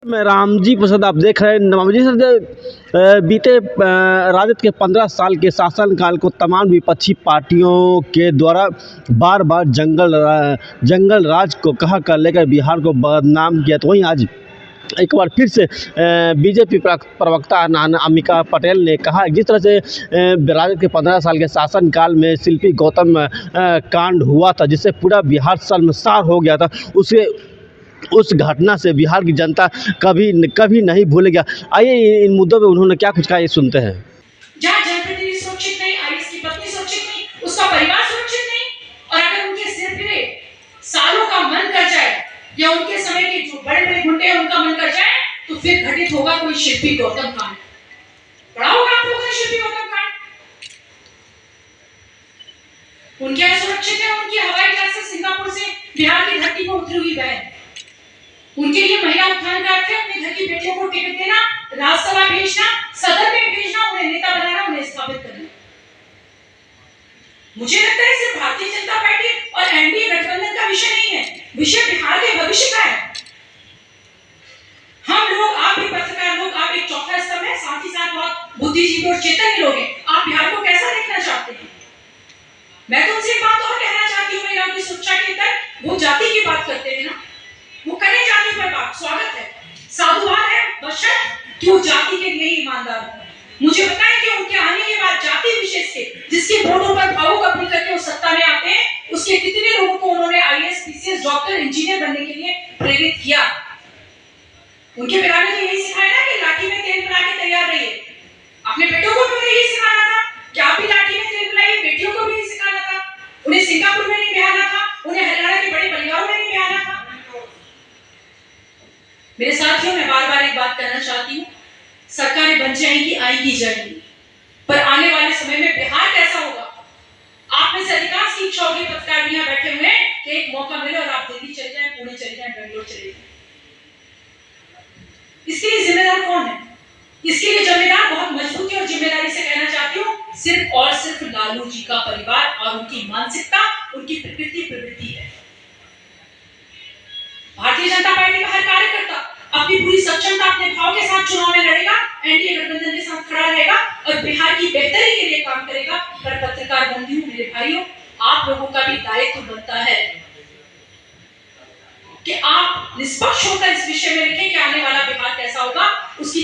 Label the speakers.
Speaker 1: मैं रामजी प्रसाद आप देख रहे हैं रामजी सर बीते राजद के 15 साल के शासनकाल को तमाम विपक्षी पार्टियों के द्वारा बार बार जंगल राज को कहा कर लेकर बिहार को बदनाम किया। तो वहीं आज एक बार फिर से बीजेपी प्रवक्ता अम्बिका पटेल ने कहा जिस तरह से राजद के 15 साल के शासनकाल में शिल्पी गौतम कांड हुआ था जिससे पूरा बिहार शर्मसार हो गया था, उस घटना से बिहार की जनता कभी नहीं भूलेगा। आइए इन मुद्दों पे उन्होंने क्या कुछ कहा ये सुनते हैं।
Speaker 2: जहाँ जनप्रतिनिधि सुरक्षित नहीं, आईएएस की पत्नी सुरक्षित नहीं, उसका परिवार सुरक्षित नहीं, और अगर उनके सिर पे सालों का मन कर जाए या उनके समय के जो बड़े-बड़े गुंडे हैं उनका मन कर जाए तो फिर घटित होगा कोई शिल्पी गौतम कांड। बड़ा होगा आप लोगों का शिल्पी गौतम कांड। उनके सुरक्षित है, उनकी हवाई जहाज से सिंगापुर से बिहार की धरती पर उतरी हुई बहन। उनके लिए महिला उत्थान का अर्थ है अपने घर की बेटियों को टिकट देना, राज्यसभा भेजना, सदन में भेजना, उन्हें नेता बनाना, उन्हें स्थापित करना। मुझे लगता है सिर्फ भारतीय जनता पार्टी और एनडीए गठबंधन का विषय नहीं है, विषय बिहार के भविष्य का है। हम लोग, आप भी पत्रकार लोग, आप एक चौथा स्तंभ है, साथ ही साथ बहुत बुद्धिजीवी और चेतन लोग हैं। आप बिहार को कैसा देखना चाहते हैं? मैं तो उनसे एक बात और कहना चाहती हूँ, महिलाओं की सुरक्षा के अंदर वो जाति की बात करते हैं ना, वो करें जाति पर बात, स्वागत है, साधुवाद है, बशर्ते कि वो जाति के लिए ईमानदार हो। मुझे बताएं कि उनके आने के बाद जाति विशेष के जिसके वोटों पर भावुक अपनी करके वो सत्ता में आते हैं, उसके कितने लोगों को उन्होंने आईएएस, पीसीएस, डॉक्टर, इंजीनियर बनने के लिए प्रेरित किया। उनके पिता ने तो यही सिखाया ना कि लाठी में तेल मिला के तैयार रहिए। अपने बेटों को भी यही सिखाना था कि आप भी लाठी में तेल मिलाइए, बेटियों को भी यही सिखाना था। उन्हें सिंगापुर में नहीं बिहारना था, उन्हें हरियाणा के बड़े परिवारों में नहीं बिहारना था। मेरे साथियों, मैं बार बार एक बात कहना चाहती हूँ, सरकारें बन जाएंगी, आएंगी जाएंगी, पर आने वाले समय में बिहार कैसा होगा? आप में से अधिकांश की इच्छा होगी, पत्रकार यहाँ बैठे हुए हैं, कि एक मौका मिले और आप दिल्ली चले जाएं, पुणे चले जाएं, बेंगलोर चले जाएं। इसके लिए जिम्मेदार कौन है? इसके लिए जिम्मेदार, बहुत मजबूती और जिम्मेदारी से कहना चाहती हूँ, सिर्फ और सिर्फ लालू जी का परिवार और उनकी मानसिकता, उनकी प्रवृत्ति है। भारतीय जनता पार्टी का हर कार्यकर्ता अपनी पूरी सक्षमता, अपने भाव के साथ चुनाव में लड़ेगा, एनडीए गठबंधन के साथ खड़ा रहेगा और बिहार की बेहतरी के लिए काम करेगा। पर पत्रकार बंधुओं, मेरे भाइयों, आप लोगों का भी दायित्व बनता है कि आप निष्पक्ष होकर इस विषय में लिखें कि आने वाला बिहार कैसा होगा, उसकी